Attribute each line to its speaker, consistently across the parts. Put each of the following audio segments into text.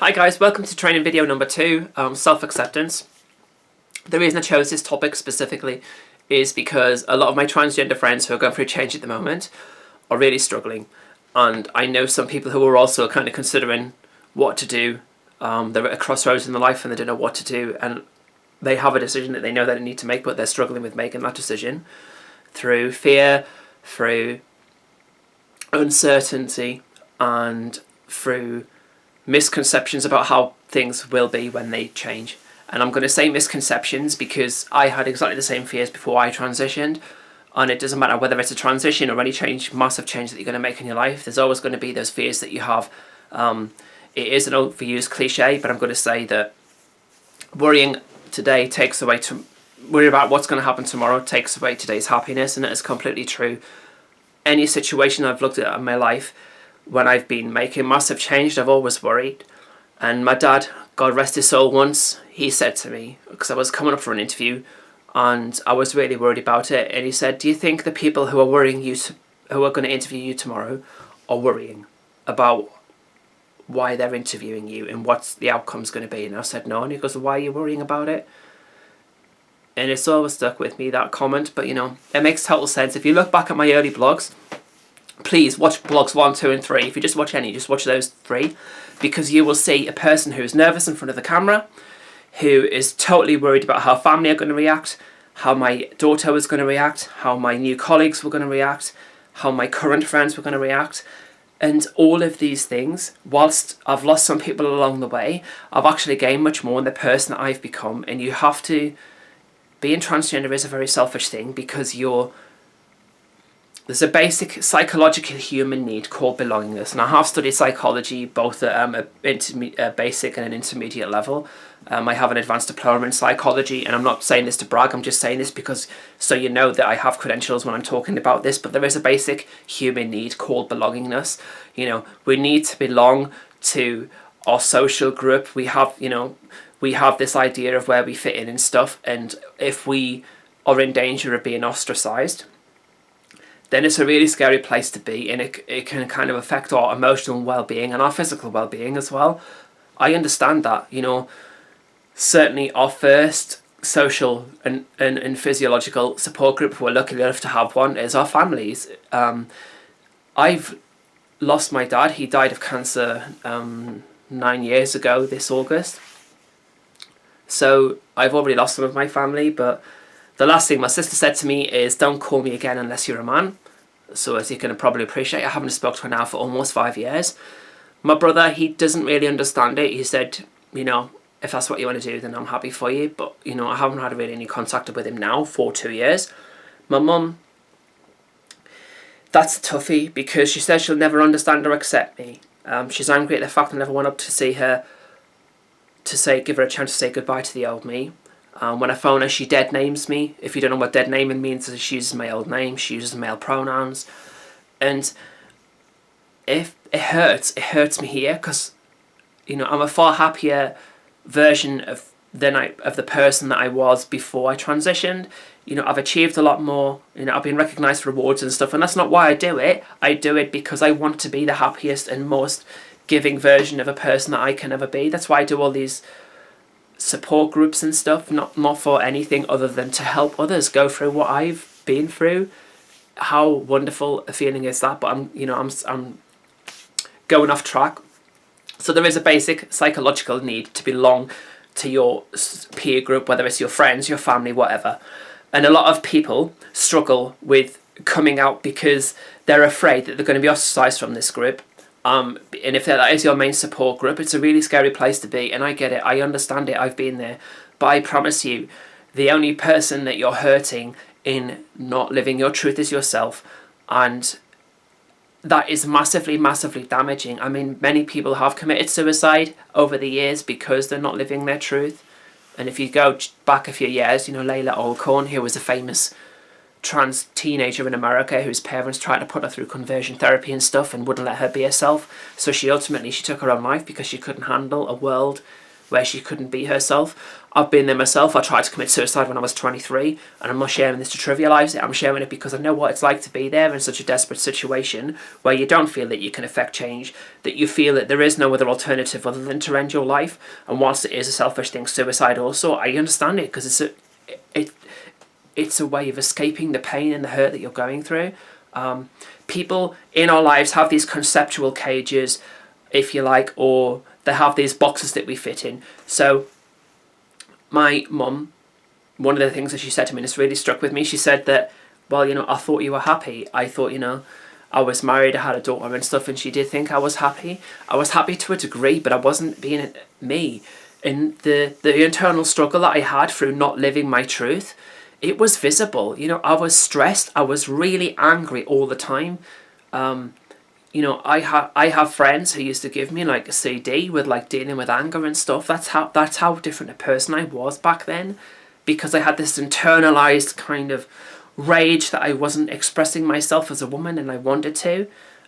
Speaker 1: Hi guys, welcome to training video number 2, self-acceptance. The reason I chose this topic specifically is because a lot of my transgender friends who are going through change at the moment are really struggling, and I know some people who are also kind of considering what to do. They're at a crossroads in their life and they don't know what to do, and they have a decision that they know that they need to make, but they're struggling with making that decision through fear, through uncertainty, and through misconceptions about how things will be when they change. And I'm going to say misconceptions because I had exactly the same fears before I transitioned, and it doesn't matter whether it's a transition or any change, massive change that you're going to make in your life, there's always going to be those fears that you have. It is an overused cliche, but I'm going to say that worrying today takes away worry about what's going to happen tomorrow takes away today's happiness, and it is completely true. Any situation I've looked at in my life, when I've been making massive change, I've always worried. And my dad, God rest his soul, once he said to me, because I was coming up for an interview and I was really worried about it, and he said, do you think the people who are worrying you, who are going to interview you tomorrow, are worrying about why they're interviewing you and what the outcome's going to be? And I said no. And he goes, why are you worrying about it? And it's always stuck with me, that comment. But you know, it makes total sense. If you look back at my early blogs, please watch blogs 1, 2 and 3. If you just watch any, just watch those 3, because you will see a person who is nervous in front of the camera, who is totally worried about how family are going to react, how my daughter was going to react, how my new colleagues were going to react, how my current friends were going to react. And all of these things, whilst I've lost some people along the way, I've actually gained much more in the person that I've become. And you have to, being transgender is a very selfish thing, because there's a basic psychological human need called belongingness, and I have studied psychology both at a basic and an intermediate level. I have an advanced diploma in psychology, and I'm not saying this to brag, I'm just saying this because so you know that I have credentials when I'm talking about this. But there is a basic human need called belongingness. You know, we need to belong to our social group. We have this idea of where we fit in and stuff, and if we are in danger of being ostracized, then it's a really scary place to be, and it can kind of affect our emotional well-being and our physical well-being as well. I understand that, you know. Certainly our first social and physiological support group, if we're lucky enough to have one, is our families. I've lost my dad. He died of cancer 9 years ago this August. So I've already lost some of my family, but the last thing my sister said to me is, don't call me again unless you're a man. So as you can probably appreciate, I haven't spoken to her now for almost 5 years. My brother, he doesn't really understand it. He said, you know, if that's what you want to do, then I'm happy for you. But, you know, I haven't had really any contact with him now for 2 years. My mum, that's a toughie, because she says she'll never understand or accept me. She's angry at the fact I never went up to see her to give her a chance to say goodbye to the old me. When I phone her, she dead names me. If you don't know what dead naming means, she uses my old name, she uses male pronouns. And if it hurts me here, because, you know, I'm a far happier version of the person that I was before I transitioned. You know, I've achieved a lot more. You know, I've been recognised for awards and stuff, and that's not why I do it. I do it because I want to be the happiest and most giving version of a person that I can ever be. That's why I do all these support groups and stuff, not for anything other than to help others go through what I've been through. How wonderful a feeling is that? But I'm going off track. So there is a basic psychological need to belong to your peer group, whether it's your friends, your family, whatever. And a lot of people struggle with coming out because they're afraid that they're going to be ostracized from this group. And if that is your main support group, it's a really scary place to be, and I get it, I understand it, I've been there. But I promise you, the only person that you're hurting in not living your truth is yourself, and that is massively, massively damaging. I mean, many people have committed suicide over the years because they're not living their truth. And if you go back a few years, you know, Layla Alcorn, who was a famous trans teenager in America whose parents tried to put her through conversion therapy and stuff and wouldn't let her be herself. So she took her own life because she couldn't handle a world where she couldn't be herself. I've been there myself. I tried to commit suicide when I was 23, and I'm not sharing this to trivialise it. I'm sharing it because I know what it's like to be there in such a desperate situation where you don't feel that you can affect change, that you feel that there is no other alternative other than to end your life. And whilst it is a selfish thing, suicide also, I understand it because it's a way of escaping the pain and the hurt that you're going through. People in our lives have these conceptual cages, if you like, or they have these boxes that we fit in. So my mum, one of the things that she said to me, and it's really struck with me, she said that, well, I thought you were happy. I thought, I was married, I had a daughter and stuff, and she did think I was happy. I was happy to a degree, but I wasn't being me. And the internal struggle that I had through not living my truth, it was visible. I was stressed. I was really angry all the time. I have friends who used to give me like a CD with like dealing with anger and stuff. That's how different a person I was back then, because I had this internalized kind of rage that I wasn't expressing myself as a woman and I wanted to.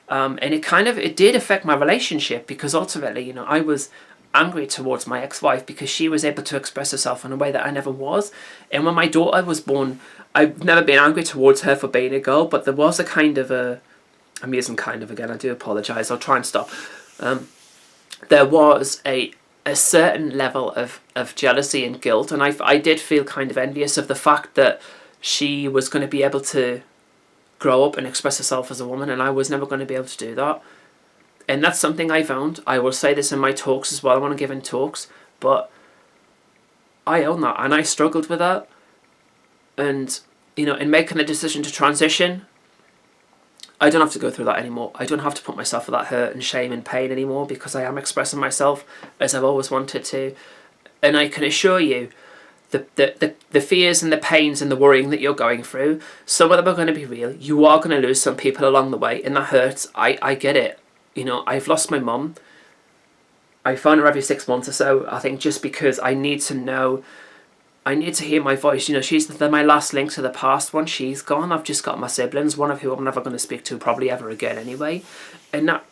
Speaker 1: And it did affect my relationship, because ultimately, I was angry towards my ex-wife because she was able to express herself in a way that I never was. And when my daughter was born, I've never been angry towards her for being a girl, but there was a kind of a... I'm using kind of again, I do apologise, I'll try and stop. There was a certain level of jealousy and guilt, and I did feel kind of envious of the fact that she was going to be able to grow up and express herself as a woman, and I was never going to be able to do that. And that's something I found. I will say this in my talks as well. I want to give in talks, but I own that, and I struggled with that. And, in making the decision to transition, I don't have to go through that anymore. I don't have to put myself through that hurt and shame and pain anymore, because I am expressing myself as I've always wanted to. And I can assure you, the fears and the pains and the worrying that you're going through, some of them are going to be real. You are going to lose some people along the way, and that hurts. I get it. I've lost my mum. I phone her every 6 months or so, I think, just because I need to know, I need to hear my voice. She's my last link to the past. Once she's gone, I've just got my siblings, one of whom I'm never going to speak to probably ever again anyway. And that,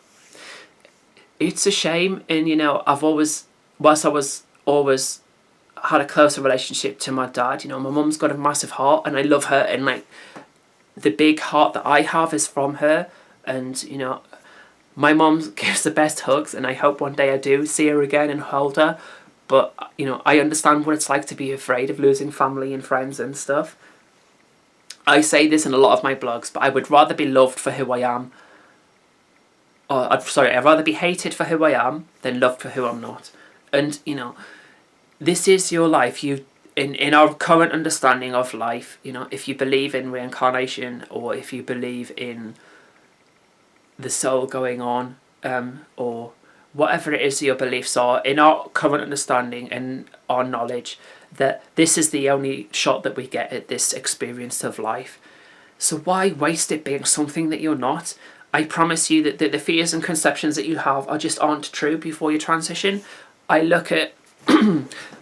Speaker 1: it's a shame. And, whilst I was always had a closer relationship to my dad, my mum's got a massive heart, and I love her, and like the big heart that I have is from her. And, my mum gives the best hugs, and I hope one day I do see her again and hold her. But, I understand what it's like to be afraid of losing family and friends and stuff. I say this in a lot of my blogs, but I would rather be loved for who I am. I'd rather be hated for who I am than loved for who I'm not. And, this is your life. In our current understanding of life, if you believe in reincarnation, or if you believe in the soul going on, or whatever it is your beliefs are, in our current understanding and our knowledge, that this is the only shot that we get at this experience of life. So why waste it being something that you're not? I promise you that the fears and conceptions that you have aren't true before you transition. I look at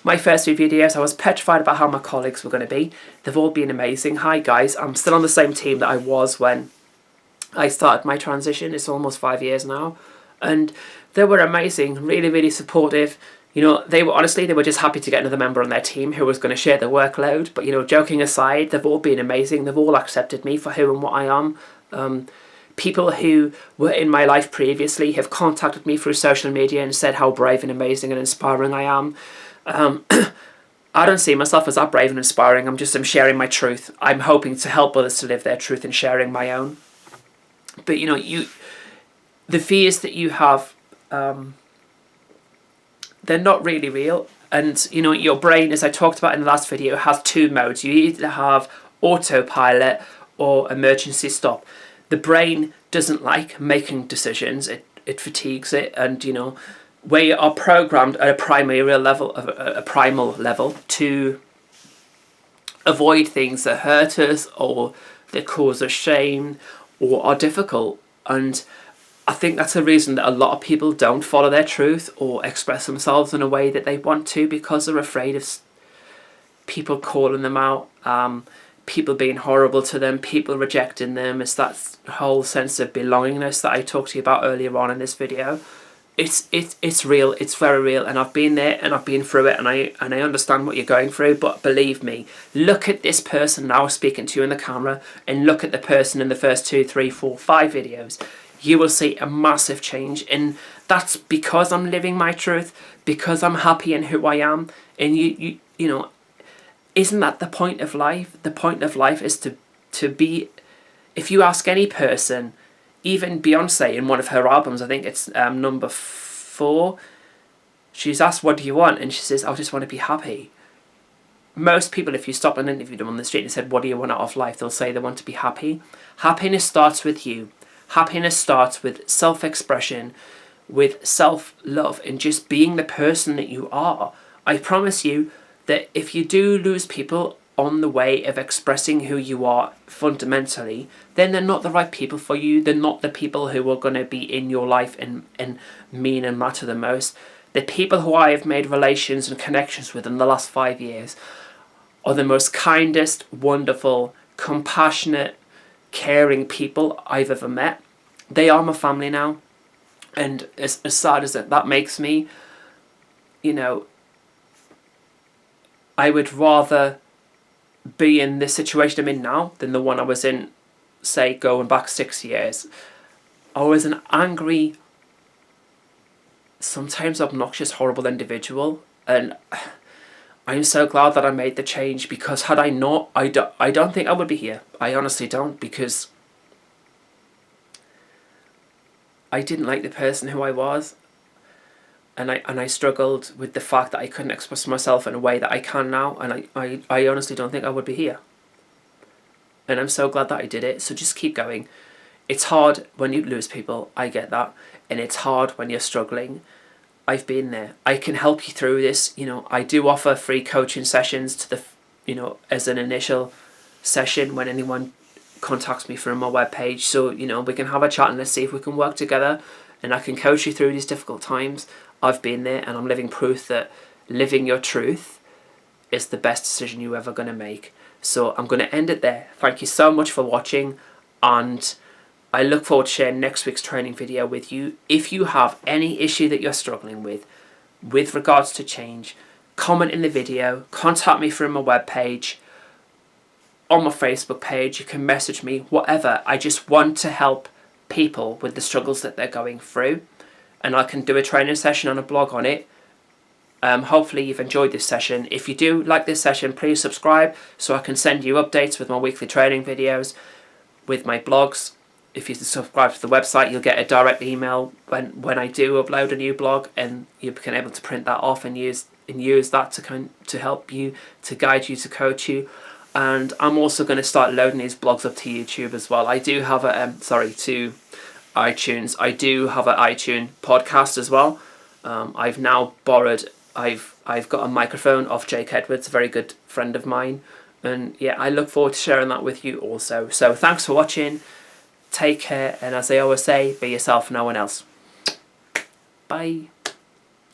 Speaker 1: my first few videos, I was petrified about how my colleagues were going to be. They've all been amazing. Hi guys, I'm still on the same team that I was when I started my transition. It's almost 5 years now, and they were amazing, really, really supportive. They were just happy to get another member on their team who was going to share the workload. But, joking aside, they've all been amazing. They've all accepted me for who and what I am. People who were in my life previously have contacted me through social media and said how brave and amazing and inspiring I am. I don't see myself as that brave and inspiring. I'm sharing my truth. I'm hoping to help others to live their truth and sharing my own. But, the fears that you have, they're not really real. And, your brain, as I talked about in the last video, has two modes. You either have autopilot or emergency stop. The brain doesn't like making decisions. It fatigues it. And, we are programmed at a primal level to avoid things that hurt us or that cause us shame or are difficult. And I think that's the reason that a lot of people don't follow their truth or express themselves in a way that they want to, because they're afraid of people calling them out, people being horrible to them, people rejecting them. It's that whole sense of belongingness that I talked to you about earlier on in this video. it's real. It's very real, and I've been there and I've been through it, and I understand what you're going through. But believe me, look at this person now speaking to you in the camera, and look at the person in the first 2, 3, 4, 5 videos. You will see a massive change, and that's because I'm living my truth, because I'm happy in who I am. And you know, isn't that the point of life? The point of life is to be. If you ask any person, even Beyonce in one of her albums, I think it's number 4, she's asked, what do you want? And she says, I just want to be happy. Most people, if you stop and interview them on the street and said, what do you want out of life? They'll say they want to be happy. Happiness starts with you. Happiness starts with self-expression, with self-love, and just being the person that you are. I promise you that if you do lose people on the way of expressing who you are fundamentally, then they're not the right people for you. They're not the people who are going to be in your life and mean and matter the most. The people who I have made relations and connections with in the last 5 years are the most kindest, wonderful, compassionate, caring people I've ever met. They are my family now. And as sad as that makes me, you know, I would rather be in this situation I'm in now than the one I was in, say, going back 6 years. I was an angry, sometimes obnoxious, horrible individual, and I'm so glad that I made the change, because had I not, I don't think I would be here. I honestly don't, because I didn't like the person who I was, and I struggled with the fact that I couldn't express myself in a way that I can now, and I honestly don't think I would be here. And I'm so glad that I did it, so just keep going. It's hard when you lose people, I get that, and it's hard when you're struggling. I've been there. I can help you through this. You know, I do offer free coaching sessions to the, you know, as an initial session when anyone contacts me through my webpage. So, you know, we can have a chat and let's see if we can work together, and I can coach you through these difficult times. I've been there, and I'm living proof that living your truth is the best decision you're ever going to make. So I'm going to end it there. Thank you so much for watching, and I look forward to sharing next week's training video with you. If you have any issue that you're struggling with regards to change, comment in the video, contact me through my webpage, on my Facebook page, you can message me, whatever. I just want to help people with the struggles that they're going through, and I can do a training session on a blog on it. Hopefully you've enjoyed this session. If you do like this session, please subscribe so I can send you updates with my weekly training videos, with my blogs. If you subscribe to the website, you'll get a direct email when I do upload a new blog, and you can able to print that off and use that to help you, to guide you, to coach you. And I'm also going to start loading these blogs up to YouTube as well. I do have to iTunes. I do have an iTunes podcast as well. I've now borrowed. I've got a microphone off Jake Edwards, a very good friend of mine, and yeah, I look forward to sharing that with you also. So thanks for watching. Take care, and as I always say, be yourself, no one else. Bye.